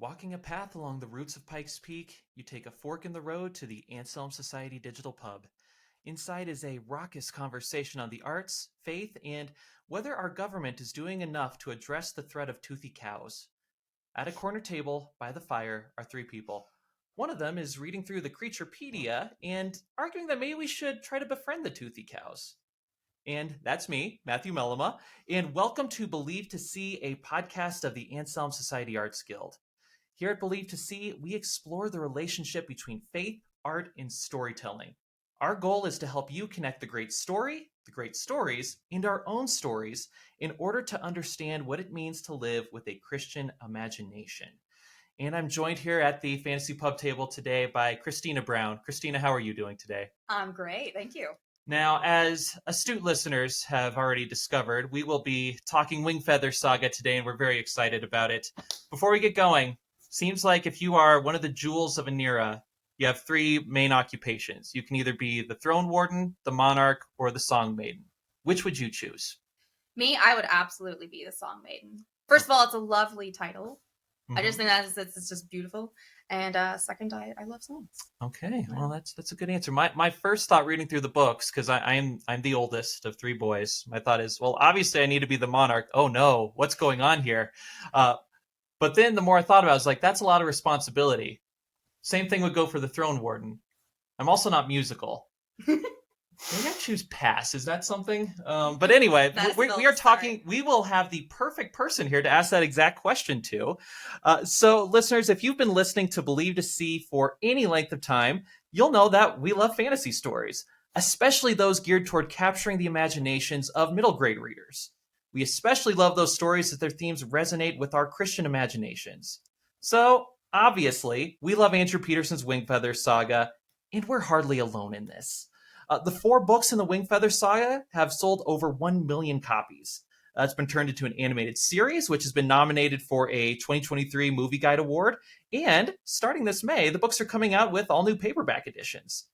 Walking a path along the roots of Pikes Peak, you take a fork in the road to the Anselm Society digital pub. Inside is a raucous conversation on the arts, faith, and whether our government is doing enough to address the threat of toothy cows. At a corner table by the fire are three people. One of them is reading through the Creaturepedia and arguing that maybe we should try to befriend the toothy cows. And that's me, Matthew Mellema, and welcome to Believe to See, a podcast of the Anselm Society Arts Guild. Here at Believe to See, we explore the relationship between faith, art, and storytelling. Our goal is to help you connect the great story, the great stories, and our own stories in order to understand what it means to live with a Christian imagination. And I'm joined here at the Fantasy Pub table today by Christina Brown. Christina, how are you doing today? I'm great, thank you. Now, as astute listeners have already discovered, we will be talking Wingfeather Saga today, and we're very excited about it. Before we get going, seems like if you are one of the jewels of an era, you have three main occupations. You can either be the throne warden, the monarch, or the song maiden. Which would you choose? Me, I would absolutely be the song maiden. First of all, it's a lovely title. I just think that it's just beautiful. And second, I love songs. Okay, well, that's a good answer. My first thought reading through the books, because I'm the oldest of three boys, my thought is, well, obviously I need to be the monarch. Oh no, what's going on here? But then the more I thought about it, I was like, that's a lot of responsibility. Same thing would go for the throne warden. I'm also not musical. Maybe I choose pass. Is that something? But anyway, we are talking. We will have the perfect person here to ask that exact question to. So, listeners, if you've been listening to Believe to See for any length of time, you'll know that we love fantasy stories, especially those geared toward capturing the imaginations of middle grade readers. We especially love those stories that their themes resonate with our Christian imaginations. So, obviously, we love Andrew Peterson's Wingfeather Saga, and we're hardly alone in this. The four books in the Wingfeather Saga have sold over 1 million copies. It's been turned into an animated series, which has been nominated for a 2023 Movie Guide Award. And starting this May, the books are coming out with all new paperback editions.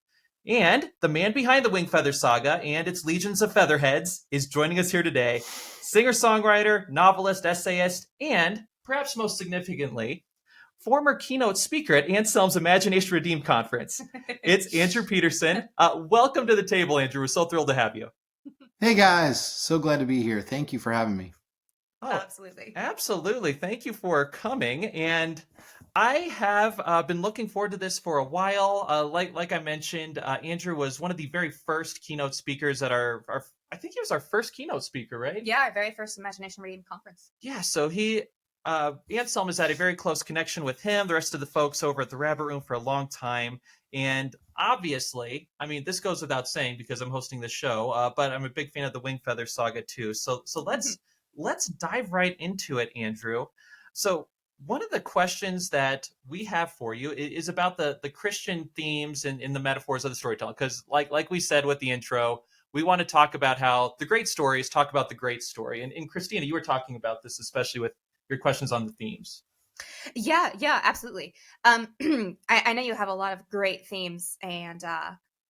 And the man behind the Wingfeather Saga and its legions of featherheads is joining us here today. Singer-songwriter, novelist, essayist, and, perhaps most significantly, former keynote speaker at Anselm's Imagination Redeemed Conference. It's Andrew Peterson. Welcome to the table, Andrew. We're so thrilled to have you. Hey, guys. So glad to be here. Thank you for having me. Oh, absolutely. Absolutely. Thank you for coming. And I have been looking forward to this for a while. Like I mentioned, Andrew was one of the very first keynote speakers at our I think he was our first keynote speaker, right? Yeah, our very first Imagination Redeemed Conference. Yeah, so Anselm has had a very close connection with him, the rest of the folks over at the Rabbit Room for a long time. And obviously, I mean, this goes without saying because I'm hosting the show, but I'm a big fan of the Wingfeather Saga too. So let's dive right into it, Andrew. So one of the questions that we have for you is about the Christian themes and in the metaphors of the storytelling. Because like we said with the intro, we want to talk about how the great stories talk about the great story. And Christina, you were talking about this, especially with your questions on the themes. Yeah, absolutely. I know you have a lot of great themes, and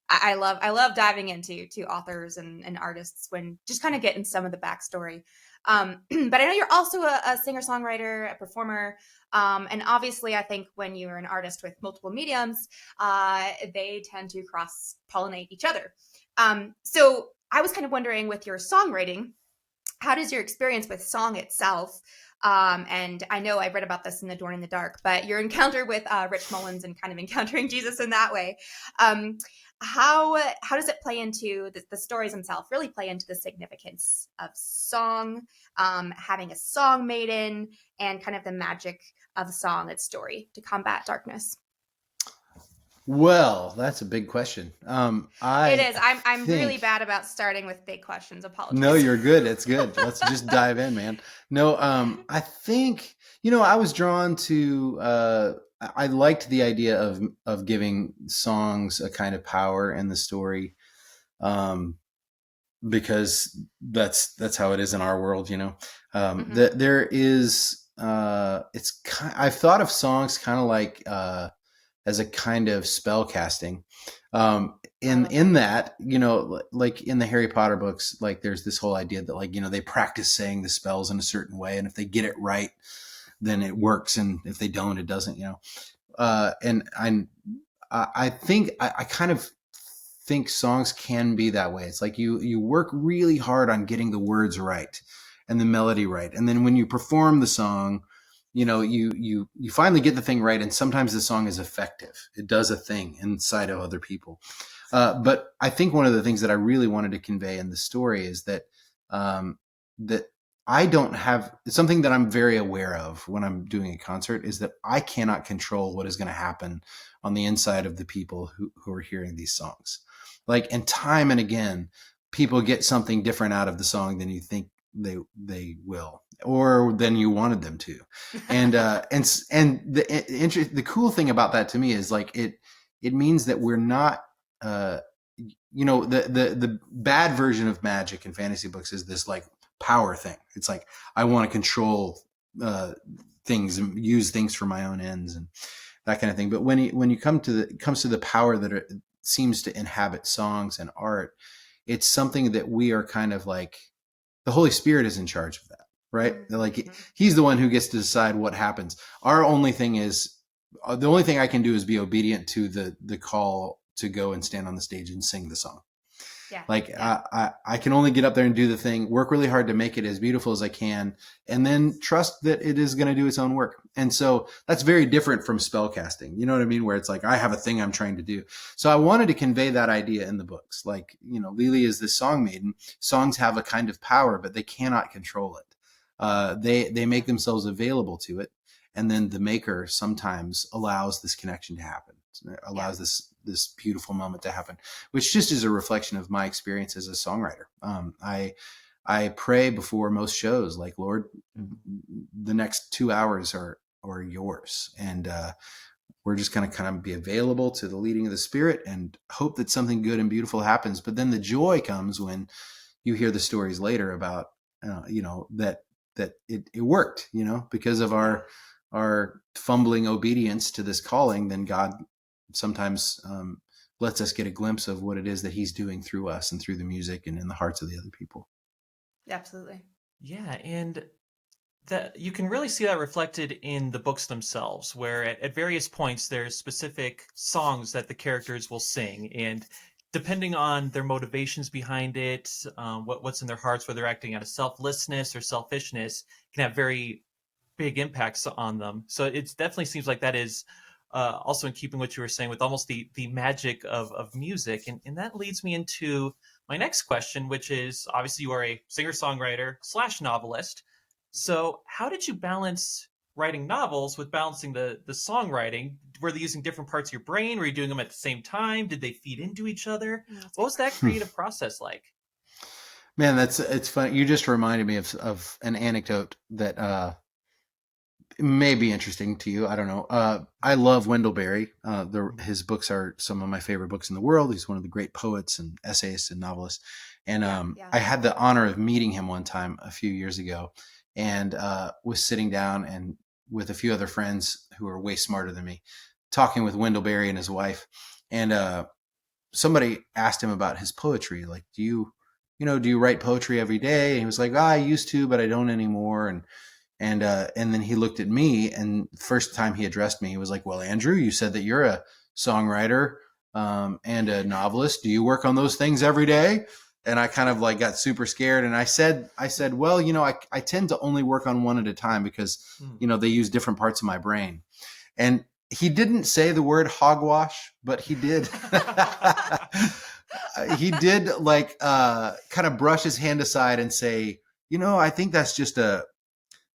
I love diving into authors and artists when just kind of getting some of the backstory. But I know you're also a singer-songwriter, a performer, and obviously I think when you're an artist with multiple mediums, they tend to cross-pollinate each other. So I was kind of wondering, with your songwriting, how does your experience with song itself, and I know I read about this in Adorning the Dark, but your encounter with Rich Mullins and kind of encountering Jesus in that way, how does it play into the stories themselves, really play into the significance of song, having a song maiden, and kind of the magic of song, its story to combat darkness? Well, that's a big question. It is. I'm really bad about starting with big questions. Apologies. No, you're good. It's good. Let's just dive in, man. No, I think, I was drawn to, I liked the idea of giving songs a kind of power in the story, because that's how it is in our world, there is, I've thought of songs kind of like, as a kind of spell casting. In that, like in the Harry Potter books, like there's this whole idea that they practice saying the spells in a certain way. And if they get it right, then it works, and if they don't, it doesn't. And I think I kind of think songs can be that way. It's like you work really hard on getting the words right and the melody right, and then when you perform the song, you finally get the thing right, and sometimes the song is effective. It does a thing inside of other people. But I think one of the things that I really wanted to convey in the story is that that I don't have something that I'm very aware of when I'm doing a concert is that I cannot control what is going to happen on the inside of the people who are hearing these songs. Like, and time and again, people get something different out of the song than you think they will, or than you wanted them to. And the cool thing about that to me is like it means that we're not the bad version of magic in fantasy books is this like power thing. It's like I want to control things and use things for my own ends and that kind of thing. But when you comes to the power that seems to inhabit songs and art, it's something that we are kind of like the Holy Spirit is in charge of that, right? Like he's the one who gets to decide what happens. Our only thing is the only thing I can do is be obedient to the call to go and stand on the stage and sing the song. I can only get up there and do the thing, work really hard to make it as beautiful as I can, and then trust that it is going to do its own work. And so that's very different from spell casting. You know what I mean? Where it's like, I have a thing I'm trying to do. So I wanted to convey that idea in the books. Like, Lily is this song maiden. Songs have a kind of power, but they cannot control it. They make themselves available to it. And then the maker sometimes allows this connection to happen, allows this beautiful moment to happen, which just is a reflection of my experience as a songwriter. I pray before most shows, like, Lord, the next 2 hours are yours. And we're just going to kind of be available to the leading of the Spirit and hope that something good and beautiful happens. But then the joy comes when you hear the stories later about, that it worked, because of our fumbling obedience to this calling. Then God sometimes lets us get a glimpse of what it is that he's doing through us and through the music and in the hearts of the other people. Absolutely. Yeah, and that you can really see that reflected in the books themselves, where at various points there's specific songs that the characters will sing, and depending on their motivations behind it, what's in their hearts, whether they're acting out of selflessness or selfishness, can have very big impacts on them. So it definitely seems like that is also in keeping what you were saying with almost the magic of music. And that leads me into my next question, which is, obviously you are a singer-songwriter / novelist. So how did you balance writing novels with balancing the songwriting? Were they using different parts of your brain? Were you doing them at the same time? Did they feed into each other? What was that creative process like? Man, it's funny. You just reminded me of an anecdote that may be interesting to you. I don't know. I love Wendell Berry. His books are some of my favorite books in the world. He's one of the great poets and essayists and novelists. And I had the honor of meeting him one time a few years ago, and was sitting down and with a few other friends who are way smarter than me, talking with Wendell Berry and his wife. And somebody asked him about his poetry. Like, do you write poetry every day? And he was like, I used to, but I don't anymore. And then he looked at me, and the first time he addressed me, he was like, well, Andrew, you said that you're a songwriter and a novelist. Do you work on those things every day? And I kind of like got super scared. And I said, well, I tend to only work on one at a time because, they use different parts of my brain. And he didn't say the word hogwash, but he did. He did like kind of brush his hand aside and say, I think that's just a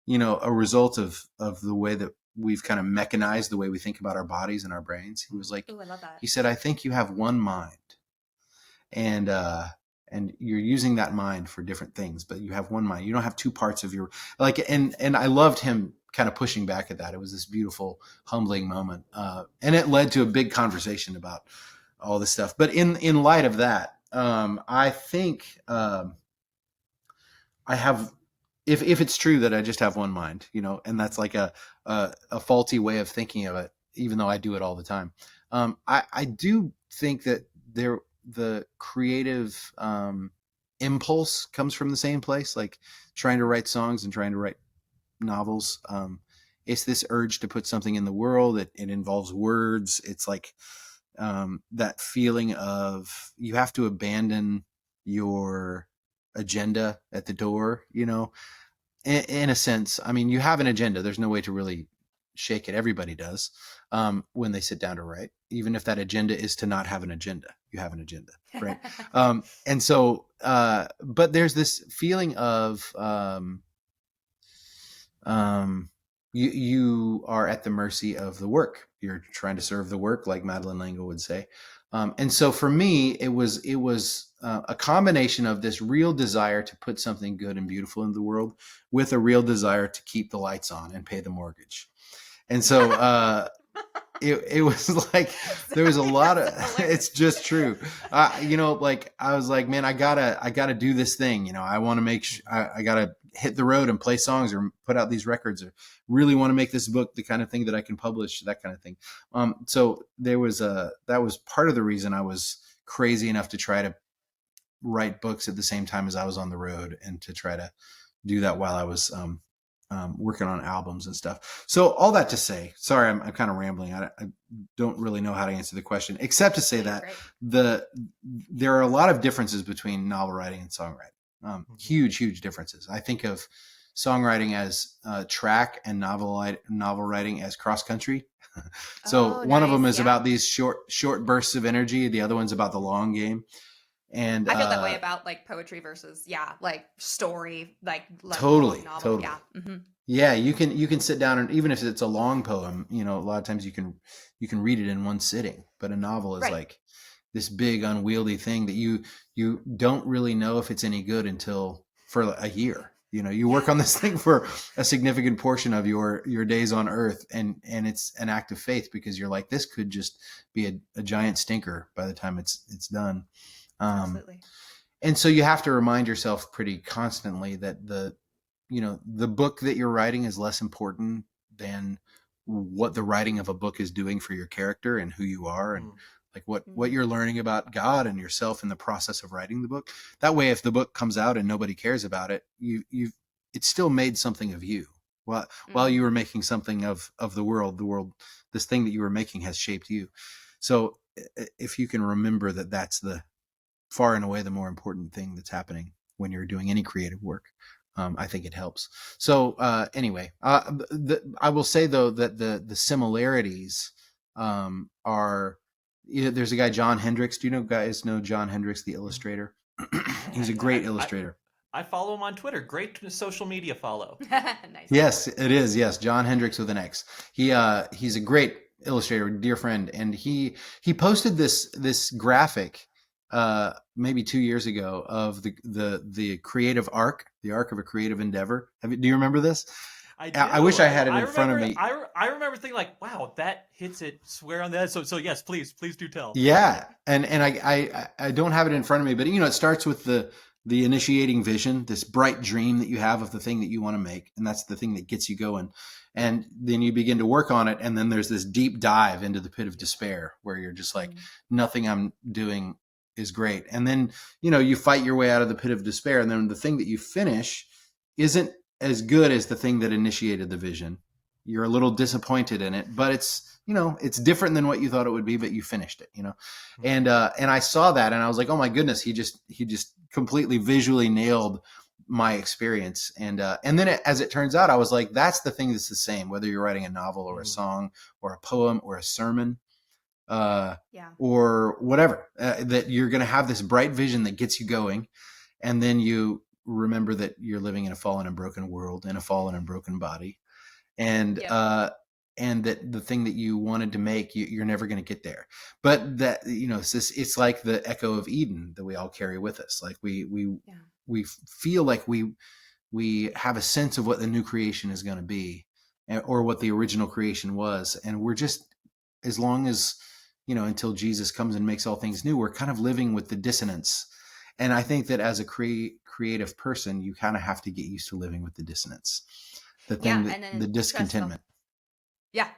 result of the way that we've kind of mechanized the way we think about our bodies and our brains. He was like, Ooh, I love that. He said, I think you have one mind, and you're using that mind for different things, but you have one mind. You don't have two parts of your and I loved him kind of pushing back at that. It was this beautiful, humbling moment. And it led to a big conversation about all this stuff. But in light of that, I think I have, if it's true that I just have one mind, and that's like a faulty way of thinking of it, even though I do it all the time. I do think that the creative impulse comes from the same place, like trying to write songs and trying to write novels. it's this urge to put something in the world. It involves words. It's like that feeling of you have to abandon your agenda at the door, in a sense. I mean, you have an agenda. There's no way to really shake it. Everybody does when they sit down to write, even if that agenda is to not have an agenda. You have an agenda, right? And so, but there's this feeling of you are at the mercy of the work. You're trying to serve the work, like Madeline L'Engle would say. And so for me, it was a combination of this real desire to put something good and beautiful in the world with a real desire to keep the lights on and pay the mortgage. And so it was like there was a lot of it's just true. Like I was like, man, I gotta do this thing. I want to make I gotta hit the road and play songs or put out these records, or really want to make this book the kind of thing that I can publish, that kind of thing. So there was that was part of the reason I was crazy enough to try to write books at the same time as I was on the road, and to try to do that while I was working on albums and stuff. So all that to say, sorry, I'm kind of rambling. I don't really know how to answer the question, except to say that there are a lot of differences between novel writing and songwriting. Huge differences. I think of songwriting as track and novel writing as cross country. So one of them is about these short bursts of energy. The other one's about the long game. And I feel that way about like poetry versus like story, like totally novel. Yeah. Mm-hmm. Yeah, you can sit down, and even if it's a long poem, a lot of times you can read it in one sitting. But a novel is like this big unwieldy thing that you don't really know if it's any good until for a year. You work on this thing for a significant portion of your days on earth, and it's an act of faith, because you're like, this could just be a giant stinker by the time it's done. Absolutely. And so you have to remind yourself pretty constantly that the book that you're writing is less important than what the writing of a book is doing for your character and who you are, and like what you're learning about God and yourself in the process of writing the book. That way, if the book comes out and nobody cares about it, it's still made something of you. While you were making something of the world, this thing that you were making has shaped you. So if you can remember that that's the far and away the more important thing that's happening when you're doing any creative work, I think it helps. So anyway, I will say though that the similarities are, there's a guy, John Hendricks. Do you guys know John Hendricks, the illustrator? He's a great illustrator. I follow him on Twitter. Great social media follow. Nice. Yes, it is. Yes, John Hendricks with an X. He's a great illustrator, dear friend, and he posted this graphic maybe 2 years ago of the creative arc, the arc of a creative endeavor. Do you remember this? I wish I had it in front of me. I remember thinking like, wow, that hits it square on the head. So yes, please do tell. Yeah. And I don't have it in front of me, but it starts with the initiating vision, this bright dream that you have of the thing that you want to make. And that's the thing that gets you going. And then you begin to work on it. And then there's this deep dive into the pit of despair where you're just like, nothing I'm doing is great. And then, you fight your way out of the pit of despair. And then the thing that you finish isn't as good as the thing that initiated the vision. You're a little disappointed in it, but it's different than what you thought it would be, but you finished it, And I saw that and I was like, oh my goodness, he just completely visually nailed my experience. And then as it turns out, I was like, that's the thing that's the same, whether you're writing a novel or a song or a poem or a sermon, or whatever, that you're going to have this bright vision that gets you going. And then you remember that you're living in a fallen and broken world, in a fallen and broken body. And that the thing that you wanted to make, you're never going to get there. But that, it's like the echo of Eden that we all carry with us. Like we feel like we have a sense of what the new creation is going to be, or what the original creation was. And we're just, as long as, until Jesus comes and makes all things new, we're kind of living with the dissonance. And I think that as a creative person, you kind of have to get used to living with the dissonance, the thing, the discontentment.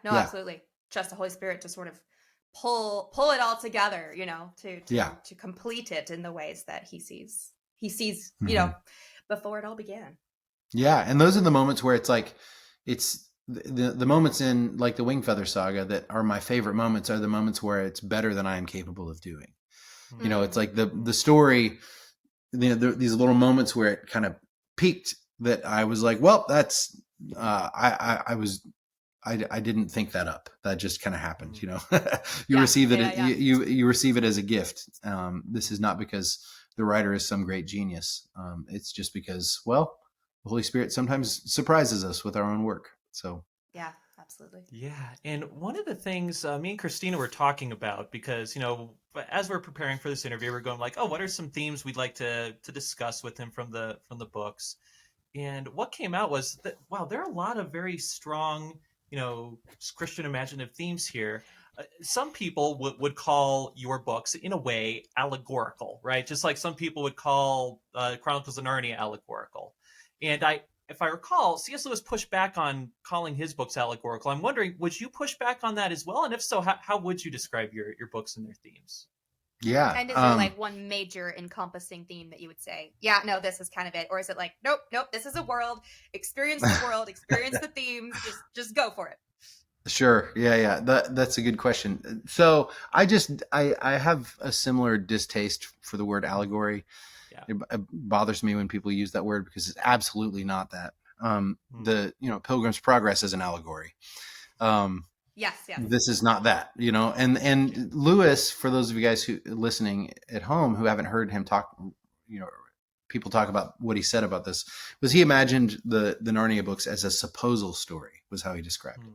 Absolutely. Trust the Holy Spirit to sort of pull it all together, to complete it in the ways that he sees, before it all began. Yeah. And those are the moments where it's like, it's the moments in like the Wingfeather Saga that are my favorite moments are the moments where it's better than I am capable of doing. You know, it's like the story, these little moments where it kind of peaked that I was like, well, that's I didn't think that up. That just kind of happened, you know. You receive it. You receive it as a gift. This is not because the writer is some great genius. It's just because, well, the Holy Spirit sometimes surprises us with our own work. So yeah, absolutely. Yeah, and one of the things me and Christina were talking about, because as we're preparing for this interview, we're going like, oh, what are some themes we'd like to discuss with him from the books? And what came out was that, wow, there are a lot of very strong, Christian imaginative themes here. Some people would call your books, in a way, allegorical, right? Just like some people would call Chronicles of Narnia allegorical. And if I recall, C.S. Lewis pushed back on calling his books allegorical. I'm wondering, would you push back on that as well? And if so, how would you describe your books and their themes? yeah. And is there like one major encompassing theme that you would say, yeah, no, this is kind of it? Or is it like, nope, this is a world, experience the world, experience the themes, just go for it? Sure. Yeah. That's a good question. So I have a similar distaste for the word allegory. Yeah. It bothers me when people use that word because it's absolutely not that. Pilgrim's Progress is an allegory. Yes. This is not that, and Lewis, for those of you guys who listening at home who haven't heard him talk, people talk about what he said about this, was he imagined the Narnia books as a supposal story, was how he described it.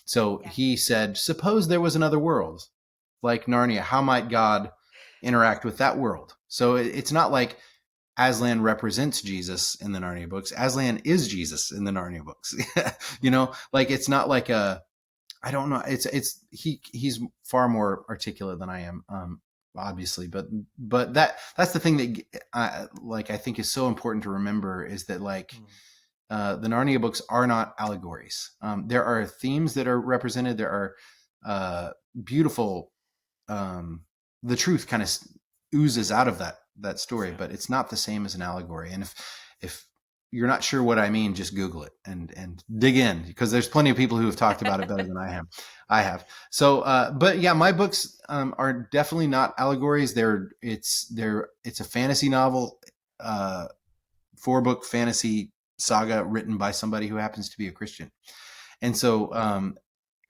So he said, suppose there was another world like Narnia. How might God interact with that world? So it's not like Aslan represents Jesus in the Narnia books. Aslan is Jesus in the Narnia books. Like it's not like I don't know. He's far more articulate than I am, obviously, but that's the thing that I think is so important to remember is that the Narnia books are not allegories. There are themes that are represented. There are beautiful. The truth kind of oozes out of that story, but it's not the same as an allegory. And if you're not sure what I mean, just Google it and dig in, because there's plenty of people who have talked about it better than I have. So, but yeah, my books are definitely not allegories. It's a fantasy novel, 4-book fantasy saga written by somebody who happens to be a Christian. And so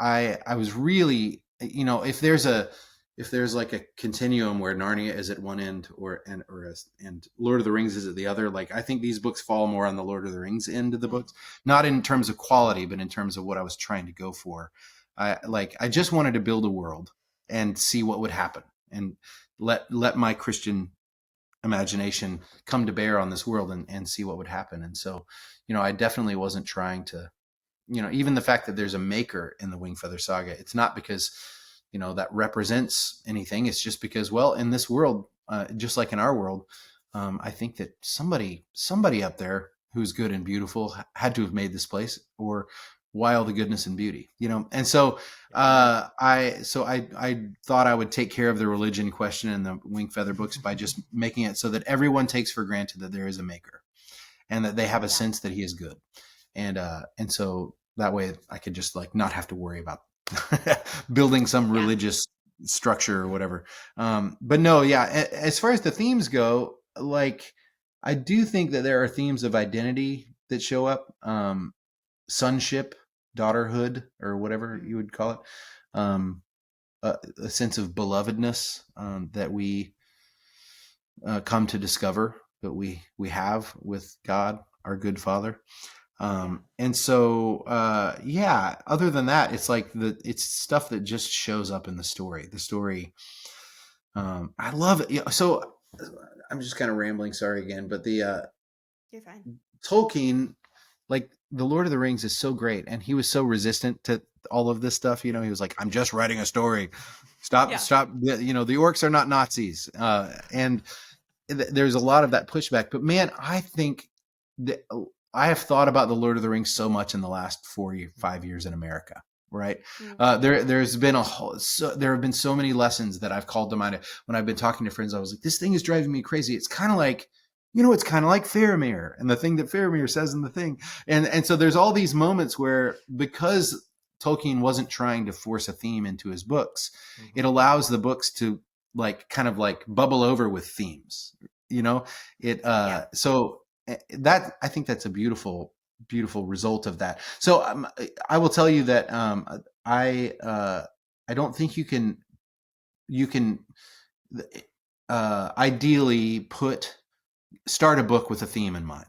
I was really, if there's like a continuum where Narnia is at one end and Lord of the Rings is at the other, like I think these books fall more on the Lord of the Rings end of the books, not in terms of quality, but in terms of what I was trying to go for. I just wanted to build a world and see what would happen and let my Christian imagination come to bear on this world and see what would happen. And so, I definitely wasn't trying to, even the fact that there's a maker in the Wingfeather Saga, it's not because that represents anything. It's just because, well, in this world, just like in our world, I think that somebody up there who's good and beautiful had to have made this place, or why all the goodness and beauty, And so I thought I would take care of the religion question in the Wingfeather books by just making it so that everyone takes for granted that there is a maker and that they have a sense that he is good. And so that way I could just not have to worry about building some religious structure or whatever. But no, as far as the themes go, I do think that there are themes of identity that show up, sonship, daughterhood, or whatever you would call it, a sense of belovedness that we come to discover that we have with God, our good Father. And so, other than that, it's it's stuff that just shows up in the story. The story, I love it. So I'm just kind of rambling. Sorry again, but you're fine. Tolkien, the Lord of the Rings is so great. And he was so resistant to all of this stuff. He was like, I'm just writing a story. Stop. The orcs are not Nazis. And there's a lot of that pushback, but man, I think that I have thought about the Lord of the Rings so much in the last 5 years in America, right? Mm-hmm. There have been so many lessons that I've called to mind when I've been talking to friends. I was like, this thing is driving me crazy. It's kind of like it's kind of like Faramir and the thing that Faramir says in the thing. And so there's all these moments where, because Tolkien wasn't trying to force a theme into his books, it allows the books to like kind of like bubble over with themes, so that, I think that's a beautiful, beautiful result of that. So I will tell you that I don't think you can ideally start a book with a theme in mind.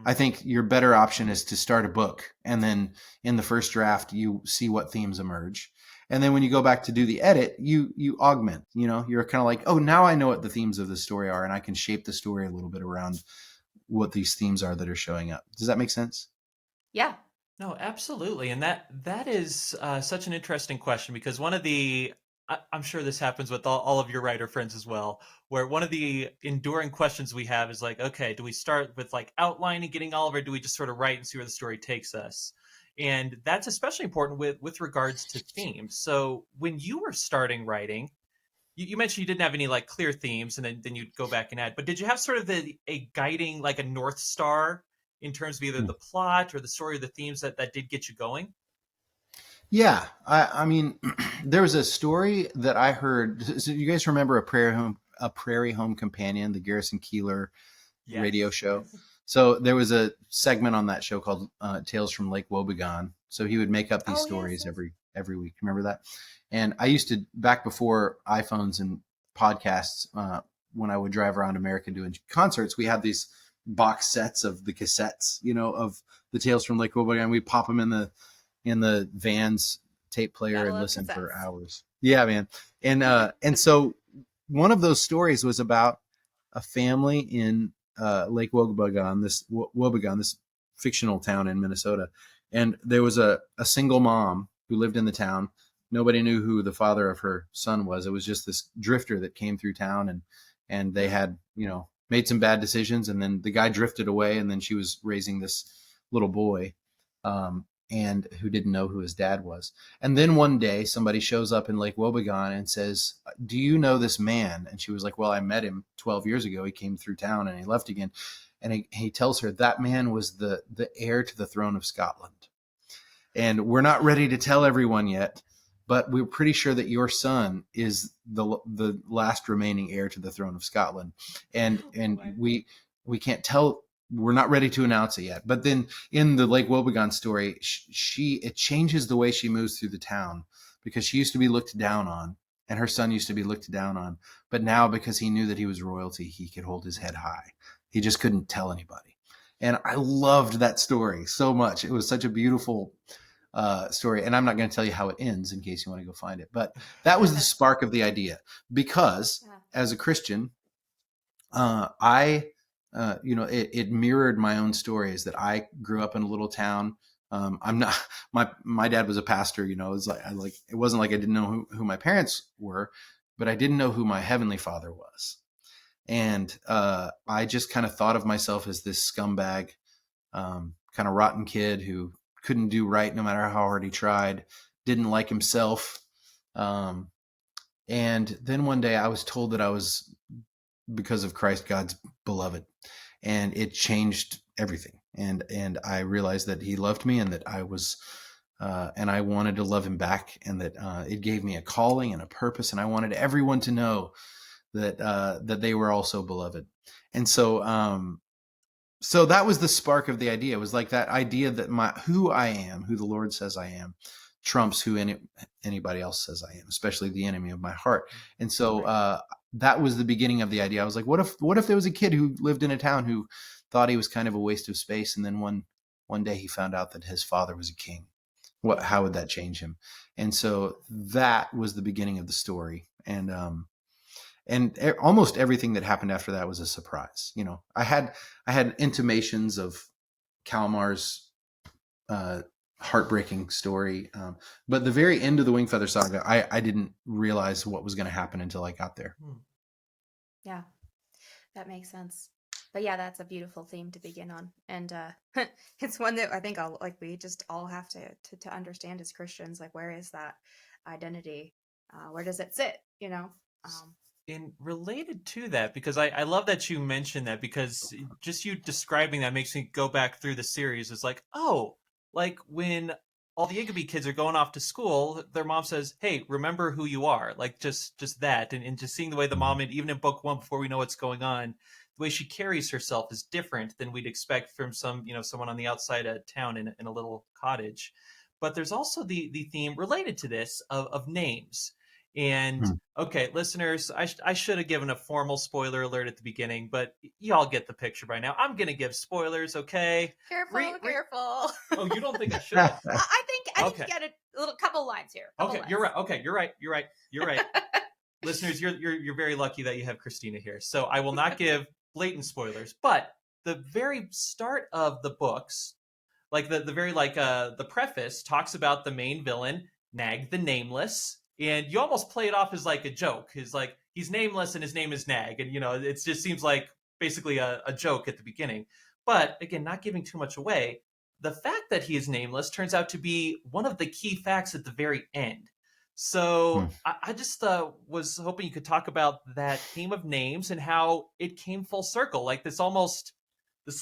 I think your better option is to start a book, and then in the first draft you see what themes emerge, and then when you go back to do the edit, you augment. You're kind of like, oh, now I know what the themes of the story are, and I can shape the story a little bit around what these themes are that are showing up. Does that make sense? Yeah. No, absolutely, and that is such an interesting question, because one of the I'm sure this happens with all of your writer friends as well, where one of the enduring questions we have is like, okay, do we start with like outlining, getting all of it, or do we just sort of write and see where the story takes us? And that's especially important with regards to themes. So when you were starting writing, you mentioned you didn't have any like clear themes, and then you'd go back and add. But did you have sort of a guiding, like a North Star, in terms of either the plot or the story or the themes that did get you going? Yeah, I mean, there was a story that I heard. So you guys remember a Prairie Home Companion, the Garrison Keillor radio Yes, show? yes. So there was a segment on that show called Tales from Lake Wobegon. So he would make up these Oh, yes, stories yes. every week. Remember that? And I used to, back before iPhones and podcasts, when I would drive around America doing concerts, we had these box sets of the cassettes, of the Tales from Lake Wobegon. We pop them in the van's tape player Gotta and love listen for cassettes. hours. Yeah, man. And so one of those stories was about a family in Lake Wobegon, this fictional town in Minnesota. And there was a single mom who lived in the town. Nobody knew who the father of her son was. It was just this drifter that came through town, and they had, made some bad decisions, and then the guy drifted away, and then she was raising this little boy. And who didn't know who his dad was. And then one day somebody shows up in Lake Wobegon and says, "Do you know this man?" And she was like, "Well, I met him 12 years ago. He came through town and he left again." And he tells her that man was the heir to the throne of Scotland. And we're not ready to tell everyone yet, but we're pretty sure that your son is the last remaining heir to the throne of Scotland. And Oh, and boy. we can't tell. We're not ready to announce it yet. But then in the Lake Wobegon story, it changes the way she moves through the town, because she used to be looked down on, and her son used to be looked down on. But now, because he knew that he was royalty, he could hold his head high. He just couldn't tell anybody. And I loved that story so much. It was such a beautiful story. And I'm not going to tell you how it ends in case you want to go find it. But that was the spark of the idea, because Yeah. as a Christian, I, it mirrored my own stories, that I grew up in a little town. I'm not, my dad was a pastor, it was like, it wasn't like I didn't know who my parents were, but I didn't know who my heavenly father was. And I just kind of thought of myself as this scumbag, kind of rotten kid who couldn't do right no matter how hard he tried, didn't like himself. And then one day I was told that I was, because of Christ, God's beloved, and it changed everything. And I realized that he loved me, and that I was, and I wanted to love him back, and that it gave me a calling and a purpose, and I wanted everyone to know that they were also beloved. And so that was the spark of the idea. It was like that idea that who I am, who the Lord says I am, trumps who anybody else says I am, especially the enemy of my heart. And so that was the beginning of the idea. I was like, what if there was a kid who lived in a town who thought he was kind of a waste of space, and then one day he found out that his father was a king? How would that change him? And so that was the beginning of the story. And almost everything that happened after that was a surprise. I had intimations of Kalmar's heartbreaking story, but the very end of the Wingfeather Saga, I didn't realize what was going to happen until I got there. Yeah, that makes sense. But yeah, that's a beautiful theme to begin on, and it's one that I think we just all have to understand as Christians. Like, where is that identity? Where does it sit? Um, in related to that, because I love that you mentioned that, because just you describing that makes me go back through the series. It's like, oh, like when all the Igby kids are going off to school, their mom says, "Hey, remember who you are." Like just that, and just seeing the way the mom, and even in book one, before we know what's going on, the way she carries herself is different than we'd expect from someone on the outside of town in a little cottage. But there's also the theme related to this of names. And Hmm. okay, listeners, I should have given a formal spoiler alert at the beginning, but y'all get the picture by now. I'm gonna give spoilers, okay? Careful. Oh, you don't think I should have? I think Okay. you got a little couple lines here. Couple Okay, lines. you're right. Okay, you're right. Listeners, you're very lucky that you have Christina here. So I will not give blatant spoilers, but the very start of the books, like the very the preface talks about the main villain, Nag the Nameless, and you almost play it off as like a joke. He's like, he's nameless and his name is Nag, and it just seems like basically a joke at the beginning. But again, not giving too much away, the fact that he is nameless turns out to be one of the key facts at the very end. Hmm. So I just was hoping you could talk about that theme of names and how it came full circle. Like this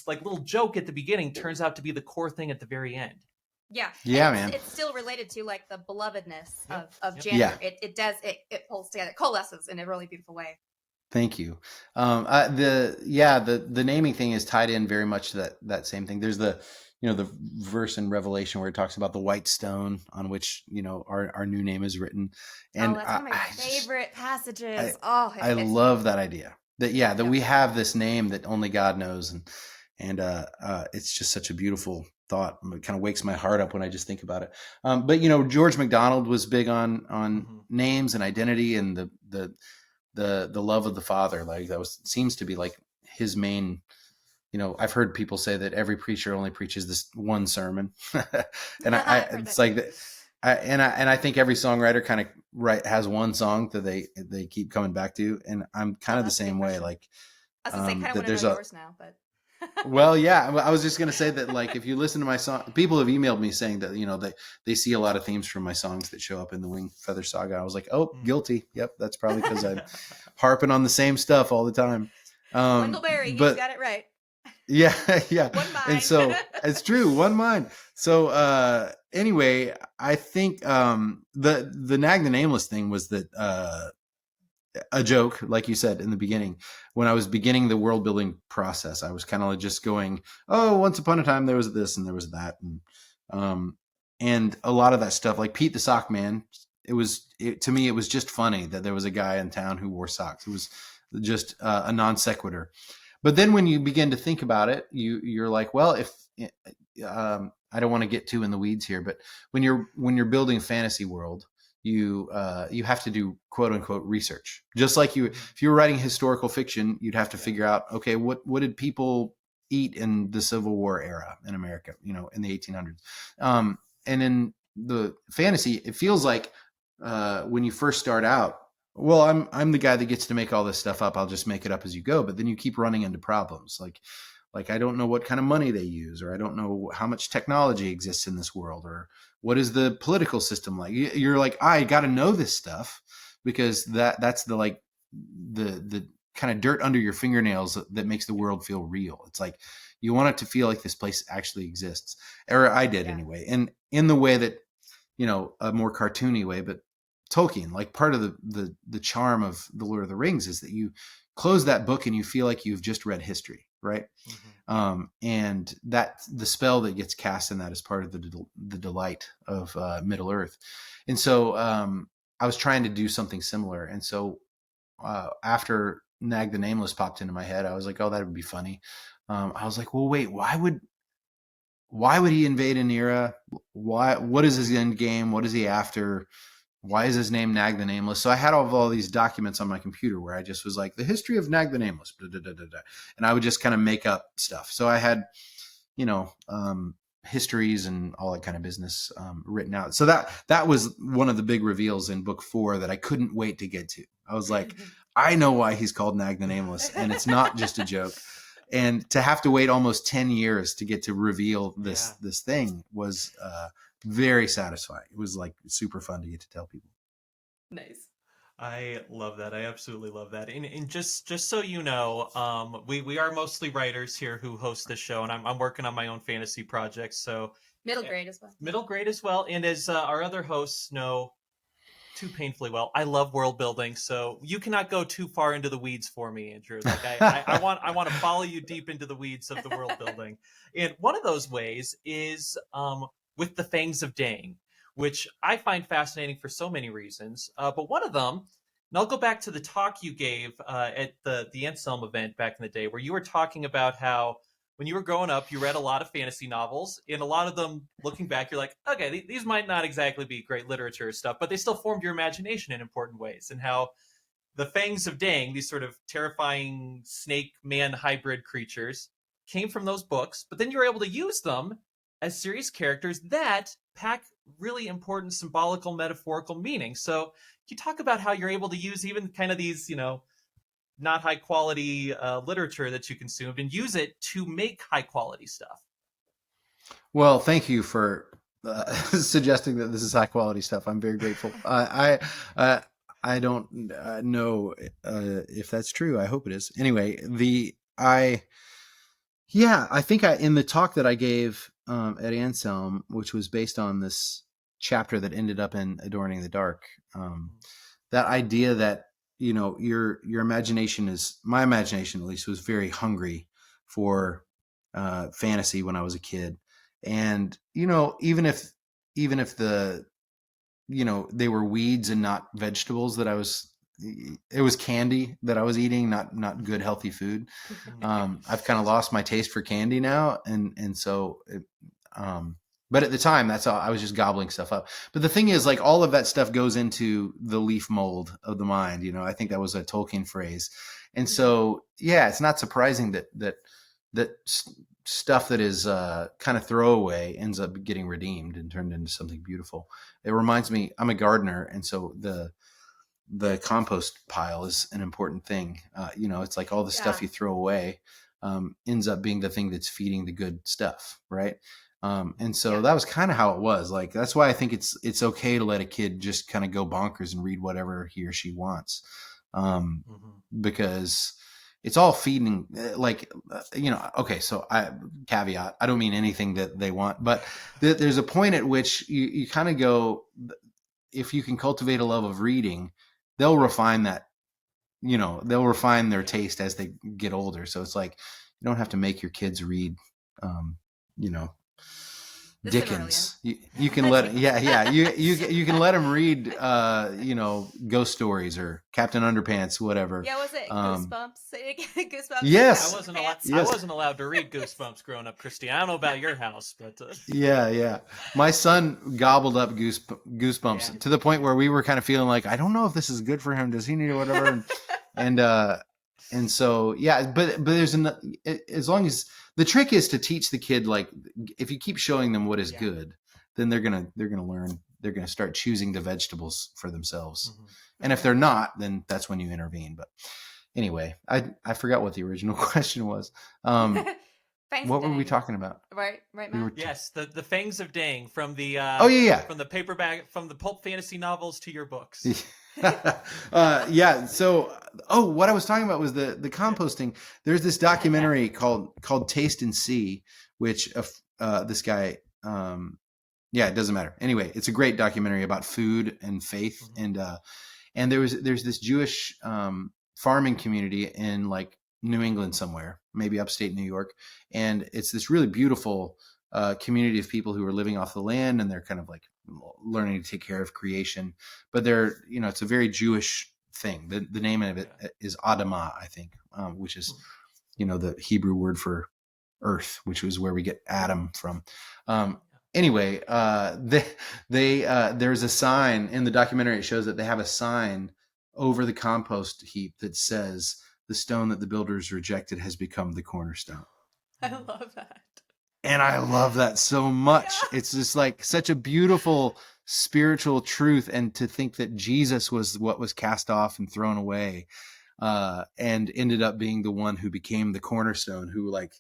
like little joke at the beginning turns out to be the core thing at the very end. Yeah, Yeah, and man. it's still related to like the belovedness of Yep. Janitor. Yeah. It pulls together, coalesces in a really beautiful way. Thank you. The naming thing is tied in very much to that same thing. There's the verse in Revelation where it talks about the white stone on which our new name is written, and that's one of my favorite passages. I love that idea that we have this name that only God knows, and it's just such a beautiful thought. It kind of wakes my heart up when I just think about it. But George MacDonald was big on names and identity and the love of the Father. Like seems to be like his main. I've heard people say that every preacher only preaches this one sermon, and it's like that. I think every songwriter kind of has one song that they keep coming back to, and I'm kind of the same way. Like, I was gonna say, kind of want to know yours now, but. Well, yeah, I was just gonna say that, like, if you listen to my song, people have emailed me saying that they see a lot of themes from my songs that show up in the Wingfeather Saga. I was like, oh, guilty. Yep, that's probably because I'm harping on the same stuff all the time. Wendell-Berry, he's got it right. Yeah. One mind. And so it's true, one mind. So anyway, I think the Nag the Nameless thing was that a joke, like you said in the beginning. When I was beginning the world building process, I was kind of just going, oh, once upon a time there was this and there was that, and a lot of that stuff, like Pete the Sock Man, to me it was just funny that there was a guy in town who wore socks. It was just a non sequitur. But then when you begin to think about it, you're like, well, if I don't want to get too in the weeds here, but when you're building a fantasy world, you have to do quote unquote research. Just like if you were writing historical fiction, you'd have to figure out, okay, what did people eat in the Civil War era in America, in the 1800s. And in the fantasy, it feels like when you first start out, well, I'm the guy that gets to make all this stuff up. I'll just make it up as you go. But then you keep running into problems. Like I don't know what kind of money they use, or I don't know how much technology exists in this world, or what is the political system like. You're like, I got to know this stuff, because that's the kind of dirt under your fingernails that makes the world feel real. It's like you want it to feel like this place actually exists, or I did anyway. And in the way that, a more cartoony way, but Tolkien, like part of the charm of the Lord of the Rings is that you close that book and you feel like you've just read history, right? Mm-hmm. And that the spell that gets cast in that is part of the delight of Middle Earth. And so I was trying to do something similar. And so after Nag the Nameless popped into my head, I was like, oh, that would be funny. I was like, well, wait, why would he invade an era? What is his end game? What is he after? Why is his name Nag the Nameless? So I had all these documents on my computer where I just was like, the history of Nag the Nameless, and I would just kind of make up stuff. So I had, histories and all that kind of business written out. So that was one of the big reveals in book 4 that I couldn't wait to get to. I was like, I know why he's called Nag the Nameless, and it's not just a joke. And to have to wait almost 10 years to get to reveal this thing was very satisfying. It was like super fun to get to tell people. Nice. I love that. I absolutely love that. And just so you know, we are mostly writers here who host this show, and I'm working on my own fantasy projects. So Middle grade as well. middle grade as well. And as our other hosts know too painfully well, I love world building. So you cannot go too far into the weeds for me, Andrew. Like I want to follow you deep into the weeds of the world building. And one of those ways is with the Fangs of Dang, which I find fascinating for so many reasons. But one of them, and I'll go back to the talk you gave at the Anselm event back in the day, where you were talking about how when you were growing up, you read a lot of fantasy novels, and a lot of them, looking back, you're like, okay, these might not exactly be great literature stuff, but they still formed your imagination in important ways. And how the Fangs of Dang, these sort of terrifying snake man hybrid creatures, came from those books, but then you were able to use them as serious characters that pack really important symbolical, metaphorical meaning. So, can you talk about how you're able to use even kind of these, not high quality literature that you consumed and use it to make high quality stuff? Well, thank you for suggesting that this is high quality stuff. I'm very grateful. I don't know if that's true. I hope it is. Anyway, I think in the talk that I gave at Anselm, which was based on this chapter that ended up in Adorning the Dark, that idea that your imagination my imagination at least was very hungry for fantasy when I was a kid, and even if the they were weeds and not vegetables it was candy that I was eating, not good healthy food. I've kind of lost my taste for candy now, and so but at the time, that's all, I was just gobbling stuff up. But the thing is, like, all of that stuff goes into the leaf mold of the mind. I think that was a Tolkien phrase. And so, yeah, it's not surprising that stuff that is kind of throwaway ends up getting redeemed and turned into something beautiful. It reminds me, I'm a gardener, and so the compost pile is an important thing. It's like all the stuff you throw away ends up being the thing that's feeding the good stuff, right? And so that was kind of how it was. Like, that's why I think it's okay to let a kid just kind of go bonkers and read whatever he or she wants, because it's all feeding. Okay, so caveat, I don't mean anything that they want, but there's a point at which you kind of go, if you can cultivate a love of reading, they'll refine that. They'll refine their taste as they get older. So it's like, you don't have to make your kids read, The Dickens. You can let you can let them read ghost stories or Captain Underpants, whatever. Yeah, was it Goosebumps? Goosebumps. Yes. I wasn't allowed to read Goosebumps growing up, Christy. I don't know about your house, but Yeah. My son gobbled up Goosebumps to the point where we were kind of feeling like, I don't know if this is good for him. Does he need whatever? And so, yeah, but there's as long as the trick is to teach the kid, like, if you keep showing them what is good, then they're gonna learn. They're gonna start choosing the vegetables for themselves. And if they're not, then that's when you intervene. But anyway, I forgot what the original question was. What were we talking about? Right, Matt? Yes, the Fangs of Dang, from the from the paperback, from the pulp fantasy novels to your books. So what I was talking about was the composting. There's this documentary called Taste and See, which this guy it doesn't matter. Anyway, it's a great documentary about food and faith. And there's this Jewish farming community in, like, New England somewhere, maybe upstate New York, and it's this really beautiful community of people who are living off the land, and they're kind of like learning to take care of creation. But it's a very Jewish thing. The name of it is Adamah, I think, which is the Hebrew word for earth, which was where we get Adam from. Anyway, there's a sign in the documentary. It shows that they have a sign over the compost heap that says, "The stone that the builders rejected has become the cornerstone." I love that. And I love that so much. Yeah. It's just like such a beautiful spiritual truth. And to think that Jesus was what was cast off and thrown away, and ended up being the one who became the cornerstone, who, like,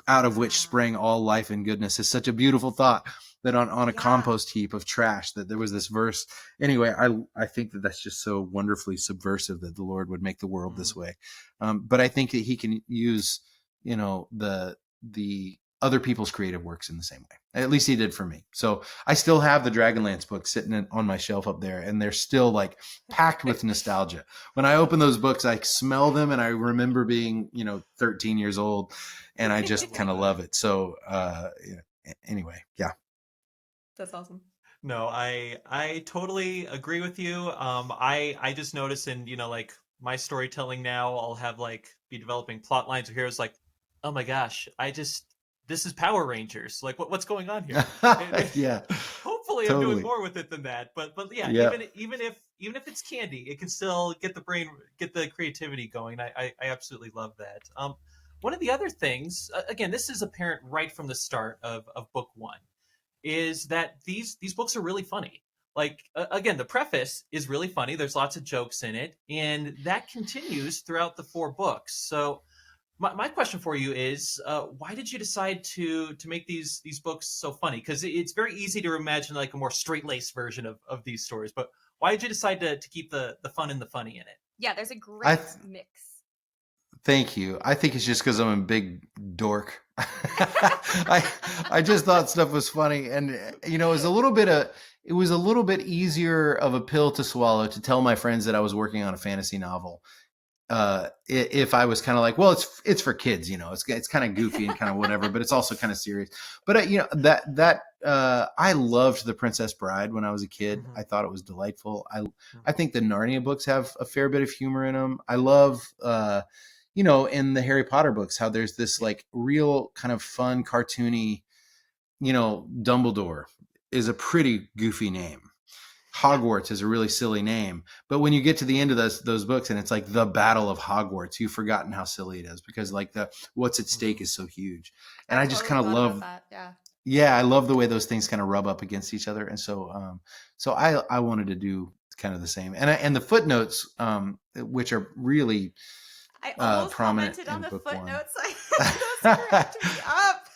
out of which sprang all life and goodness, is such a beautiful thought. that on a Yeah. compost heap of trash, that there was this verse. Anyway, I think that that's just so wonderfully subversive that the Lord would make the world this way. But I think that he can use, the other people's creative works in the same way. At least he did for me. So I still have the Dragonlance books sitting on my shelf up there, and they're still like packed with nostalgia. When I open those books, I smell them, and I remember being, 13 years old, and I just kind of love it. So, anyway, yeah. That's awesome. No, I totally agree with you. I just notice in, like my storytelling now, I'll have like be developing plot lines or heroes like, oh my gosh, this is Power Rangers. Like what's going on here? Yeah, Hopefully I'm doing totally. more with it than that. But yeah, Yeah. even if it's candy, it can still get the creativity going. I absolutely love that. One of the other things, again, this is apparent right from the start of book one, is that these books are really funny. Like again, the preface is really funny. There's lots of jokes in it, and that continues throughout the four books. So my question for you is, why did you decide to make these books so funny? Because it's very easy to imagine like a more straight laced version of these stories, but why did you decide to keep the fun and the funny in it? Yeah, there's a I great mix. Thank you. I think it's just because I'm a big dork. I just thought stuff was funny, and it was a little bit easier of a pill to swallow to tell my friends that I was working on a fantasy novel. If I was kind of like, well, it's for kids, it's kind of goofy and kind of whatever, but it's also kind of serious. But I loved The Princess Bride when I was a kid. Mm-hmm. I thought it was delightful. I Mm-hmm. think the Narnia books have a fair bit of humor in them. I love in the Harry Potter books, how there's this like real kind of fun, cartoony, Dumbledore is a pretty goofy name. Yeah. Hogwarts is a really silly name. But when you get to the end of those books and it's like the Battle of Hogwarts, you've forgotten how silly it is, because like the what's at stake is so huge. And I just totally kind of thought about love, that. Yeah. I love the way those things kind of rub up against each other. And so I wanted to do kind of the same. And the footnotes, which are really I almost prominent commented in on the book footnotes. one. Those cracked me up.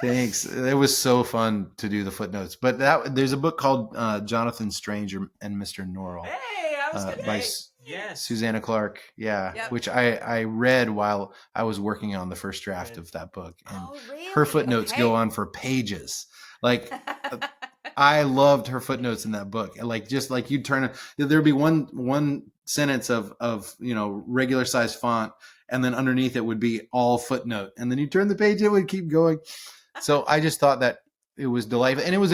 Thanks. It was so fun to do the footnotes. But there's a book called Jonathan Strange and Mr. Norrell, Hey, I was gonna by yes. Susanna Clarke. Yeah, Yep. which I read while I was working on the first draft of that book, and Oh, really? her footnotes go on for pages. Like I loved her footnotes in that book. Like just like you'd there'd be one sentence of regular size font, and then underneath it would be all footnote, and then you turn the page, it would keep going. So I just thought that it was delightful, and it was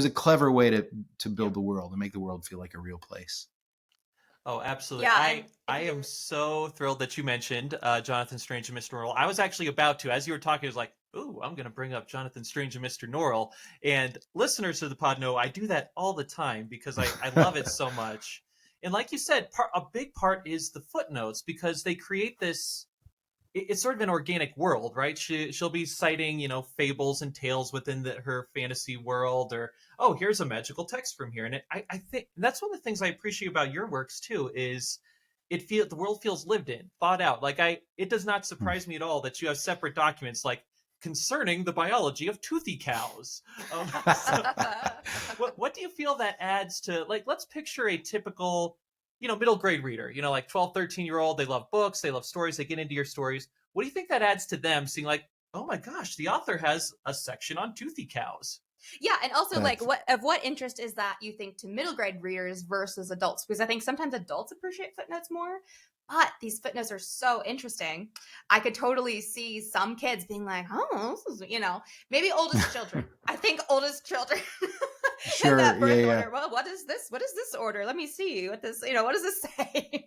a clever way to build the world and make the world feel like a real place. Oh, absolutely. Yeah, I am so thrilled that you mentioned Jonathan Strange and Mr. Norrell. I was actually about to, as you were talking, I was like, ooh, I'm going to bring up Jonathan Strange and Mr. Norrell. And listeners to the pod know I do that all the time because I love it so much. And like you said, a big part is the footnotes, because they create this, it's sort of an organic world, right? She'll be citing, fables and tales within her fantasy world, or oh, here's a magical text from here. And I think that's one of the things I appreciate about your works too, is the world feels lived in, thought out. Like it does not surprise me at all that you have separate documents like concerning the biology of toothy cows. So, what do you feel that adds to, like, let's picture a typical middle grade reader, like 12, 13-year-old. They love books, they love stories, they get into your stories. What do you think that adds to them seeing like, oh my gosh, the author has a section on toothy cows? Yeah, and also like what interest is that, you think, to middle grade readers versus adults? Because I think sometimes adults appreciate footnotes more, but these footnotes are so interesting. I could totally see some kids being like, oh, this is, maybe oldest children. I think oldest children Sure. in that birth Yeah. order. Well, what is this? What is this order? Let me see what this, what does this say?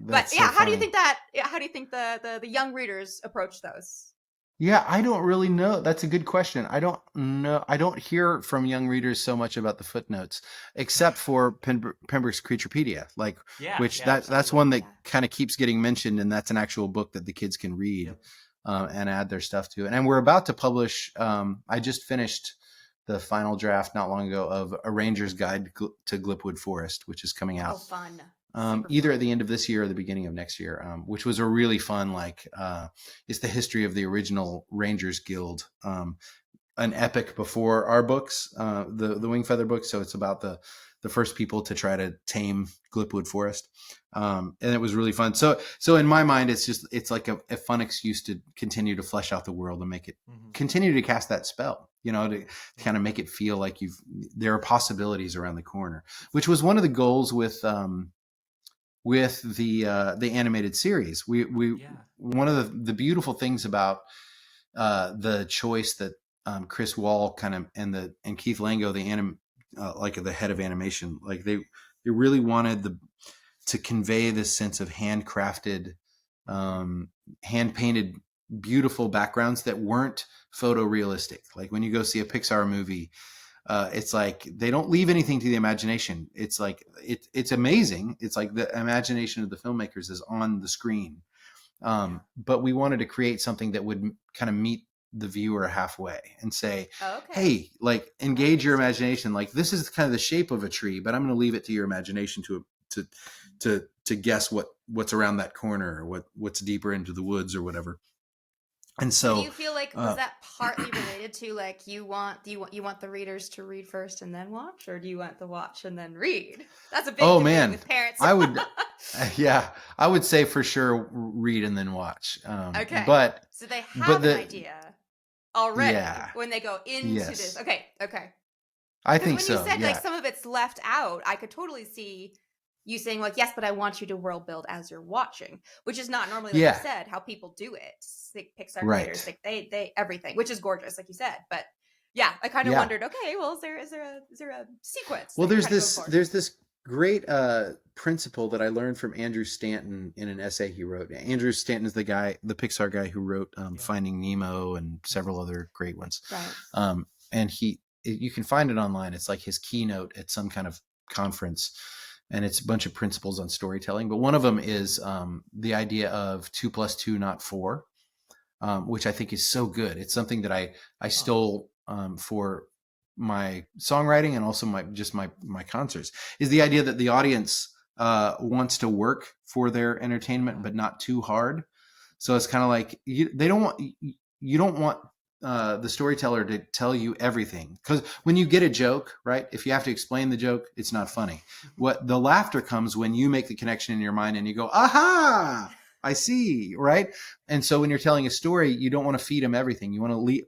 That's But yeah, so how do you funny. think the young readers approach those? Yeah, I don't really know. That's a good question. I don't know. I don't hear from young readers so much about the footnotes, except for Pembroke's Creaturepedia, which that's absolutely. one that kind of keeps getting mentioned, and that's an actual book that the kids can read and add their stuff to. And we're about to publish. I just finished the final draft not long ago of A Ranger's Guide to Glipwood Forest, which is coming out. Oh, fun. Either at the end of this year or the beginning of next year, which was a really fun, it's the history of the original Rangers Guild, an epic before our books, the Wingfeather books. So it's about the first people to try to tame Glipwood Forest. And it was really fun. So in my mind, it's like a fun excuse to continue to flesh out the world and make it continue to cast that spell, to kind of make it feel like there are possibilities around the corner, which was one of the goals with the animated series. One of the beautiful things about the choice that Chris Wall and Keith Lango, like the head of animation, like they really wanted to convey this sense of handcrafted, hand painted, beautiful backgrounds that weren't photorealistic. Like when you go see a Pixar movie, it's like they don't leave anything to the imagination. It's like it's amazing. It's like the imagination of the filmmakers is on the screen. But we wanted to create something that would kind of meet the viewer halfway and say, hey, like engage your imagination. Like this is kind of the shape of a tree, but I'm going to leave it to your imagination to guess what's around that corner or what's deeper into the woods or whatever. And so do you feel like was that partly related to like you want the readers to read first and then watch, or do you want to watch and then read? That's a big debate with parents. I would I would say for sure read and then watch. Okay. But so they have an idea already when they go into Yes. this. Okay. I think so. When you said like some of it's left out, I could totally see you saying like, yes, but I want you to world build as you're watching, which is not normally, like you said, how people do it. Like Pixar creators, like they everything, which is gorgeous, like you said. But yeah, I kind of wondered, okay, well, is there a sequence? Well, there's this great principle that I learned from Andrew Stanton in an essay he wrote. Andrew Stanton is the Pixar guy who wrote Finding Nemo and several other great ones. Right. And you can find it online. It's like his keynote at some kind of conference. And it's a bunch of principles on storytelling. But one of them is the idea of 2 + 2, not 4, which I think is so good. It's something that I stole for my songwriting and also my concerts, is the idea that the audience wants to work for their entertainment, but not too hard. So it's kind of like you don't want the storyteller to tell you everything, because when you get a joke, right, if you have to explain the joke, it's not funny. What the laughter comes when you make the connection in your mind and you go, aha, I see, right? And so when you're telling a story, you don't want to feed them everything. You want to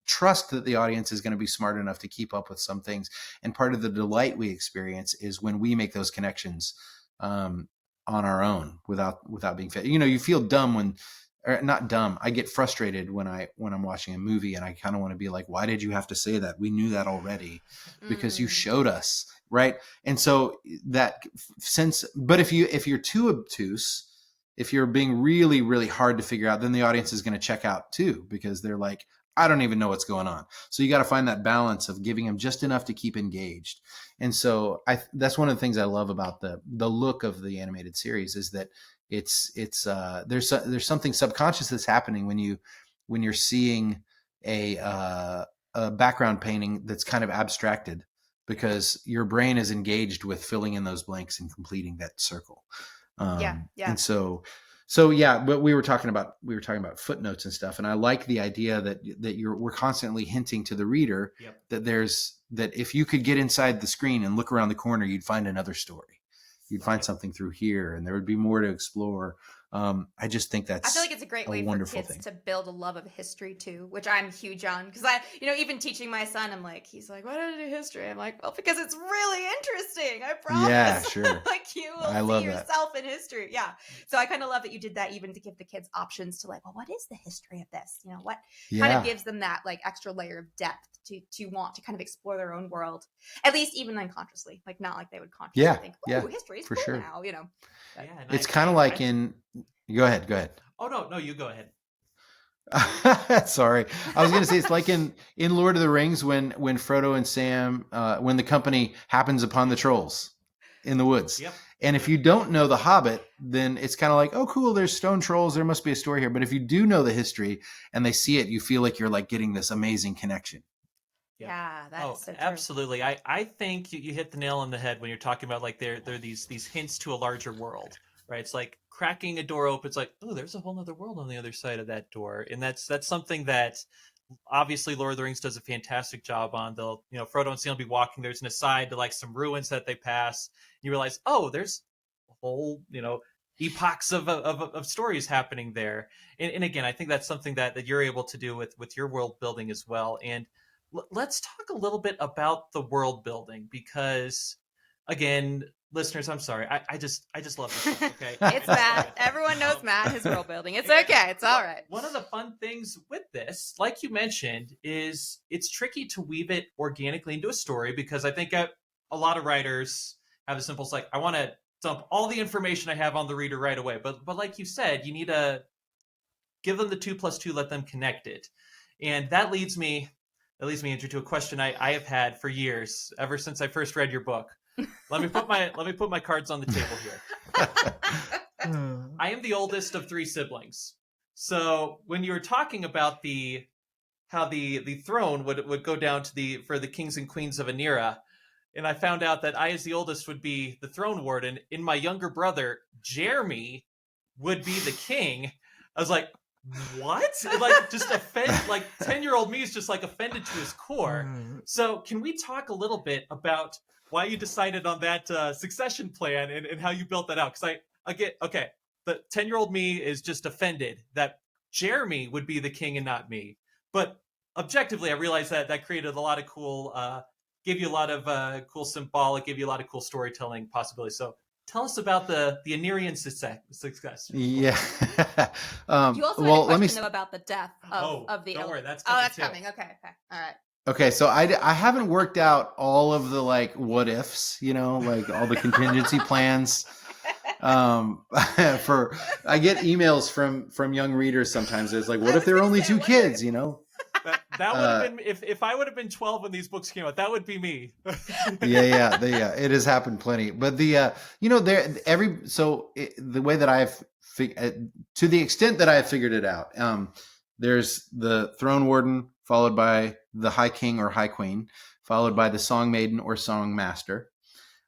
trust that the audience is going to be smart enough to keep up with some things. And part of the delight we experience is when we make those connections on our own without being fed. You feel dumb when, or not dumb. I get frustrated when I'm watching a movie and I kind of want to be like, why did you have to say that? We knew that already because you showed us, right? And so that sense, but if you're too obtuse, if you're being really, really hard to figure out, then the audience is going to check out too, because they're like, I don't even know what's going on. So you got to find that balance of giving them just enough to keep engaged. And so that's one of the things I love about the look of the animated series, is that there's something subconscious that's happening when you're seeing a background painting that's kind of abstracted, because your brain is engaged with filling in those blanks and completing that circle. And so but we were talking about footnotes and stuff, and I like the idea that we're constantly hinting to the reader that if you could get inside the screen and look around the corner, you'd find another story. You'd find something through here, and there would be more to explore. I just think I feel like it's a great way for kids to build a love of history too, which I'm huge on, because even teaching my son, he's like, why do I do history? I'm like, well, because it's really interesting. I promise. Yeah, sure. Like you will see yourself in history. Yeah. So I kind of love that you did that, even to give the kids options to like, well, what is the history of this? What kind of gives them that like extra layer of depth to want to kind of explore their own world, at least even unconsciously, like not like they would consciously think, oh, history is for cool sure now, it's kind of like in go ahead. Oh no, you go ahead. Sorry, I was going to say it's like in Lord of the Rings when Frodo and Sam when the company happens upon the trolls in the woods. And if you don't know The Hobbit, then it's kind of like, oh cool, there's stone trolls, there must be a story here. But if you do know the history and they see it, you feel like you're like getting this amazing connection. Yeah, that's so true. Absolutely. I think you hit the nail on the head when you're talking about like there are these hints to a larger world, right? It's like cracking a door open. It's like, oh, there's a whole other world on the other side of that door, and that's something that obviously Lord of the Rings does a fantastic job on. They'll, Frodo and Sam will be walking. There's an aside to like some ruins that they pass. You realize, oh, there's a whole, epochs of stories happening there. And again, I think that's something that you're able to do with your world building as well. And let's talk a little bit about the world building, because again, listeners, I'm sorry. I just love this stuff, okay? It's Matt. Everyone knows Matt and his world building. It's okay. It's all right. One of the fun things with this, like you mentioned, is it's tricky to weave it organically into a story, because I think a lot of writers have a simple, like, I want to dump all the information I have on the reader right away. But like you said, you need to give them the 2+2, let them connect it. And that leads me, Andrew, to a question I have had for years, ever since I first read your book. Let me put my cards on the table here. I am the oldest of 3 siblings. So when you were talking about how the throne would go down for the kings and queens of an era, and I found out that I, as the oldest, would be the throne warden, and my younger brother, Jeremy, would be the king. I was like, what? Like, just 10-year-old me is just like offended to his core. So can we talk a little bit about why you decided on that succession plan and how you built that out? Because I get, okay, the 10-year-old me is just offended that Jeremy would be the king and not me. But objectively, I realized that created a lot of cool, gave you a lot of cool symbolic, gave you a lot of cool storytelling possibilities. So tell us about the Anerian success. Yeah. You also had a question though about the death of the. Don't worry, that's coming. Okay. All right. Okay, so I haven't worked out all of the like what ifs, like all the contingency plans. I get emails from young readers sometimes. It's like, what if there are only 2 kids? That would have been if I would have been 12 when these books came out. That would be me. yeah. It has happened plenty, but the way that I've to the extent that I have figured it out, there's the throne warden, followed by the high king or high queen, followed by the song maiden or song master.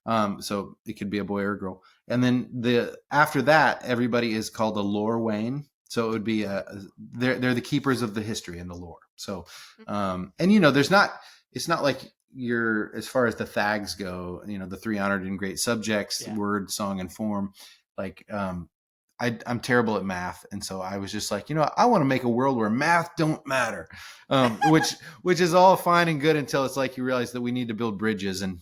So it could be a boy or a girl, and then after that, everybody is called a lore wain. So it would be they're the keepers of the history and the lore. So, and it's not like as far as the thags go, the 3 honored and great subjects, word, song, and form. Like, I'm terrible at math. And so I was just like, I want to make a world where math don't matter, which is all fine and good until it's like you realize that we need to build bridges and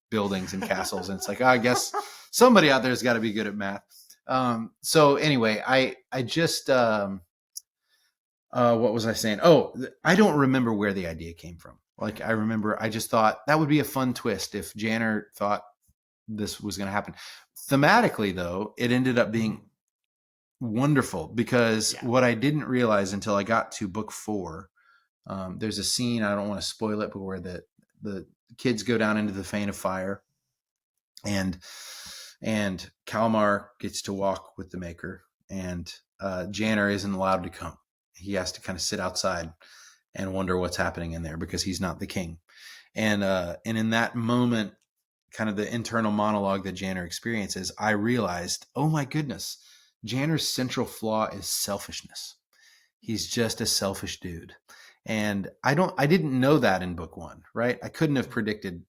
buildings and castles. And it's like, I guess somebody out there has got to be good at math. So anyway, I just, what was I saying? Oh, I don't remember where the idea came from. Like, I remember I just thought that would be a fun twist if Janner thought this was going to happen. Thematically, though, it ended up being wonderful, because what I didn't realize until I got to book 4, there's a scene, I don't want to spoil it, but where the kids go down into the Fane of Fire, and Kalmar gets to walk with the Maker, and Janner isn't allowed to come. He has to kind of sit outside and wonder what's happening in there, because he's not the king. And in that moment, kind of the internal monologue that Janner experiences, I realized, oh my goodness, Janner's central flaw is selfishness. He's just a selfish dude. And I didn't know that in book 1, right? I couldn't have predicted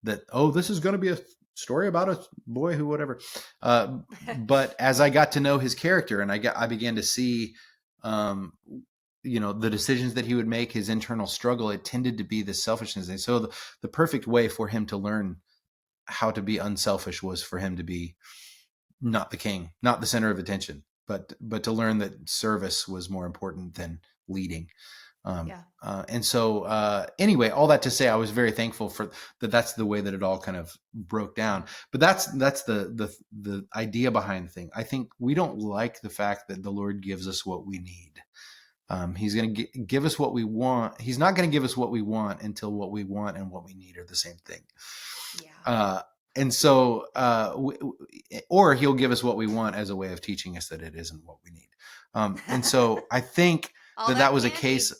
that, oh, this is going to be a story about a boy who, whatever. But as I got to know his character, and I began to see, the decisions that he would make, his internal struggle, it tended to be the selfishness. And so the perfect way for him to learn how to be unselfish was for him to be not the king, not the center of attention, but to learn that service was more important than leading. And so anyway, all that to say, I was very thankful for that. That's the way that it all kind of broke down. But that's the idea behind the thing. I think we don't like the fact that the Lord gives us what we need. He's going to give us what we want. He's not going to give us what we want until what we want and what we need are the same thing. Yeah. And so, or he'll give us what we want as a way of teaching us that it isn't what we need. And so I think that was a case.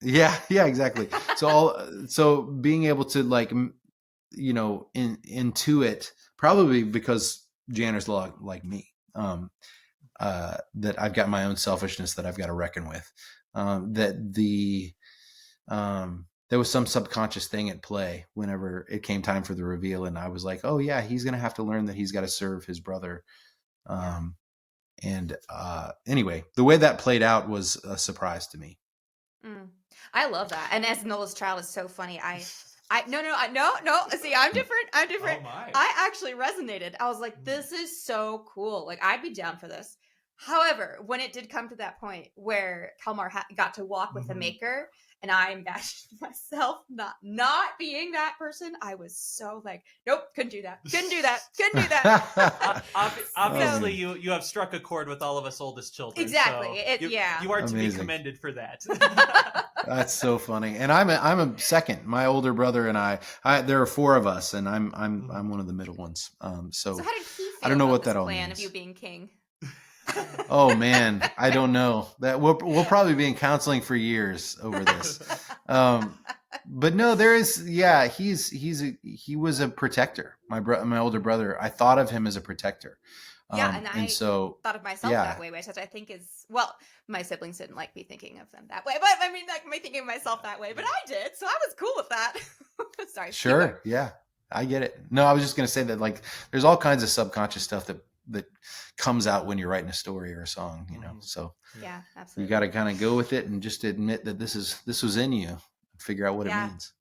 Yeah, exactly. So being able to intuit, probably because Janner's like me, that I've got my own selfishness that I've got to reckon with, that there was some subconscious thing at play whenever it came time for the reveal. And I was like, oh yeah, he's going to have to learn that he's got to serve his brother. Anyway, the way that played out was a surprise to me. I love that. And as an oldest child, it's so funny. No. See, I'm different. Oh my. I actually resonated. I was like, this is so cool. Like, I'd be down for this. However, when it did come to that point where Kalmar got to walk with the Maker, and I imagined myself not being that person, I was so like, nope, couldn't do that. Obviously, you have struck a chord with all of us oldest children. Exactly. So you are to be commended for that. That's so funny. And I'm a second. My older brother and I there are 4 of us, and I'm one of the middle ones. So how did he feel I don't know about what this that all plan means. of you being king? Oh man, I don't know. That we'll probably be in counseling for years over this. But no, there is. Yeah, he was a protector. My older brother. I thought of him as a protector. And I so thought of myself that way, which I think is, well, my siblings didn't like me thinking of them that way, but I mean, like me thinking of myself that way, but I did, so I was cool with that. Sorry. Sure. Yeah, I get it. No, I was just going to say that, like, there's all kinds of subconscious stuff that comes out when you're writing a story or a song, so yeah, absolutely. You got to kind of go with it and just admit that this was in you, and figure out what it means.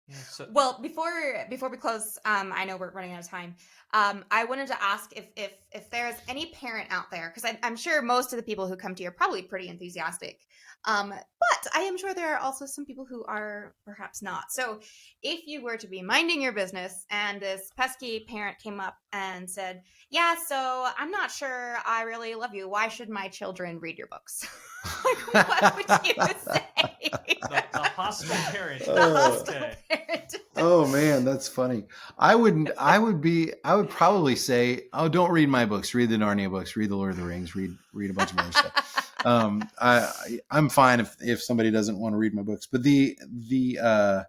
Yeah, well, before we close, I know we're running out of time. I wanted to ask if there's any parent out there, because I'm sure most of the people who come to you are probably pretty enthusiastic, but I am sure there are also some people who are perhaps not. So if you were to be minding your business and this pesky parent came up and said, yeah, so I'm not sure I really love you, why should my children read your books? Like, what would you say? The hostile parent. Parent. Oh man, that's funny. I would probably say, oh, don't read my books. Read the Narnia books. Read the Lord of the Rings. Read a bunch of other stuff. I'm fine if somebody doesn't want to read my books. But yeah,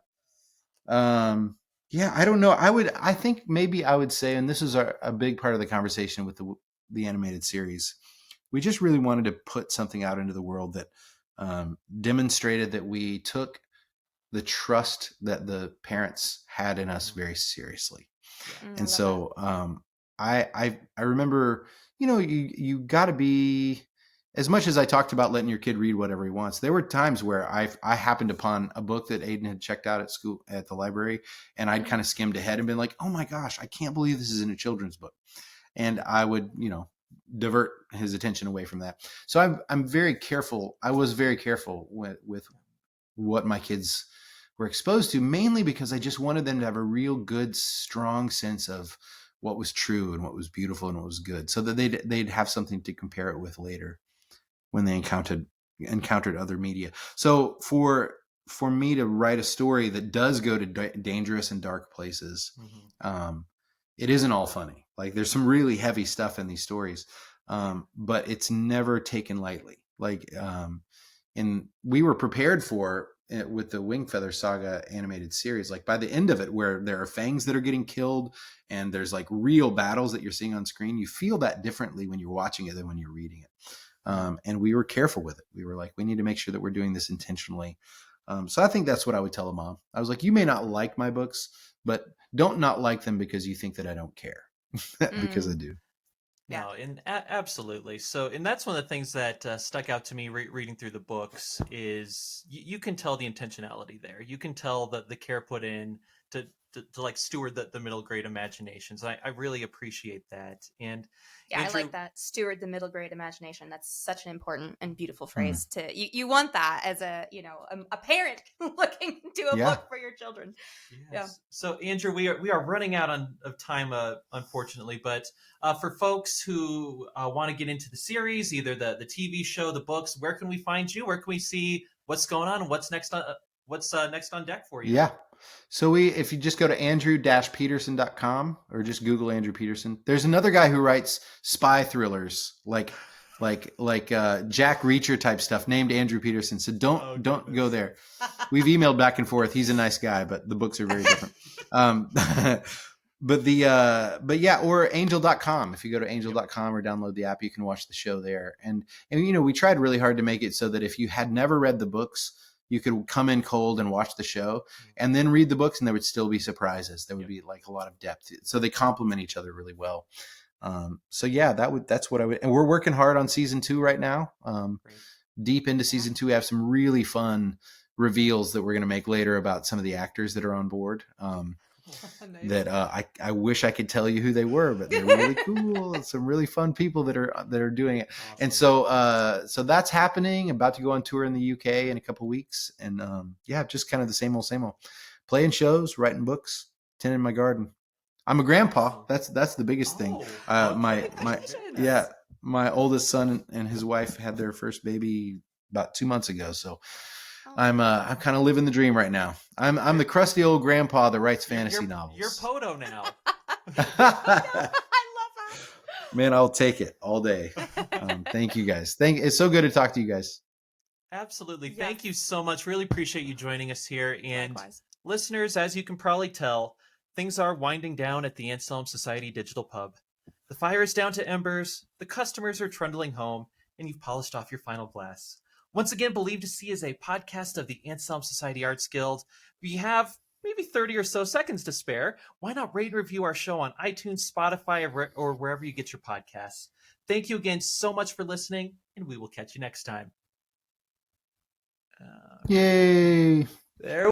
I don't know. I think maybe I would say, and this is a big part of the conversation with the animated series. We just really wanted to put something out into the world that demonstrated that we took the trust that the parents had in us very seriously. And so I remember, you got to be, as much as I talked about letting your kid read whatever he wants, there were times where I happened upon a book that Aiden had checked out at the library, and I'd kind of skimmed ahead and been like, oh my gosh, I can't believe this is in a children's book. And I would, divert his attention away from that. So I'm very careful. I was very careful with what my kids were exposed to, mainly because I just wanted them to have a real good, strong sense of what was true and what was beautiful and what was good, so that they'd have something to compare it with later when they encountered other media. So for me to write a story that does go to dangerous and dark places, it isn't all funny. Like, there's some really heavy stuff in these stories, but it's never taken lightly. Like, and we were prepared for it with the Wingfeather Saga animated series. Like, by the end of it, where there are fangs that are getting killed and there's like real battles that you're seeing on screen, you feel that differently when you're watching it than when you're reading it. And we were careful with it. We were like, we need to make sure that we're doing this intentionally. So I think that's what I would tell a mom. I was like, you may not like my books, but don't not like them because you think that I don't care. Because I do. No, and absolutely. So, and that's one of the things that stuck out to me reading through the books is you can tell the intentionality there. You can tell the care put in to like steward the middle grade imaginations. I really appreciate that. And yeah, Andrew, I like that, steward the middle grade imagination. That's such an important and beautiful phrase. To you want that as a parent looking into a book for your children. Yes. Yeah. So Andrew, we are running out of time, unfortunately, but for folks who want to get into the series, either the TV show, the books, where can we find you? Where can we see what's going on and what's next on deck for you? Yeah. So if you just go to andrew-peterson.com or just Google Andrew Peterson, there's another guy who writes spy thrillers like Jack Reacher type stuff named Andrew Peterson. So don't go there. We've emailed back and forth. He's a nice guy, but the books are very different. But yeah, or angel.com. If you go to angel.com or download the app, you can watch the show there. And we tried really hard to make it so that if you had never read the books, you could come in cold and watch the show and then read the books, and there would still be surprises. There would be like a lot of depth. So they complement each other really well. So yeah, that's what I would, and we're working hard on season 2 right now. Deep into season 2, we have some really fun reveals that we're going to make later about some of the actors that are on board. Nice. That I wish I could tell you who they were, but they're really cool. Some really fun people that are doing it. Awesome. And so that's happening. About to go on tour in the UK in a couple weeks, and yeah, just kind of the same old, playing shows, writing books, tending my garden. I'm a grandpa. That's the biggest thing. My oldest son and his wife had their first baby about 2 months ago, so. I'm kind of living the dream right now. I'm the crusty old grandpa that writes fantasy novels. You're Poto now. I love that. Man, I'll take it all day. Thank you guys. It's so good to talk to you guys. Absolutely. Yes. Thank you so much. Really appreciate you joining us here. And likewise. Listeners, as you can probably tell, things are winding down at the Anselm Society Digital Pub. The fire is down to embers, the customers are trundling home, and you've polished off your final glass. Once again, Believe to See is a podcast of the Anselm Society Arts Guild. We have maybe 30 or so seconds to spare. Why not rate and review our show on iTunes, Spotify, or wherever you get your podcasts? Thank you again so much for listening, and we will catch you next time. Yay! There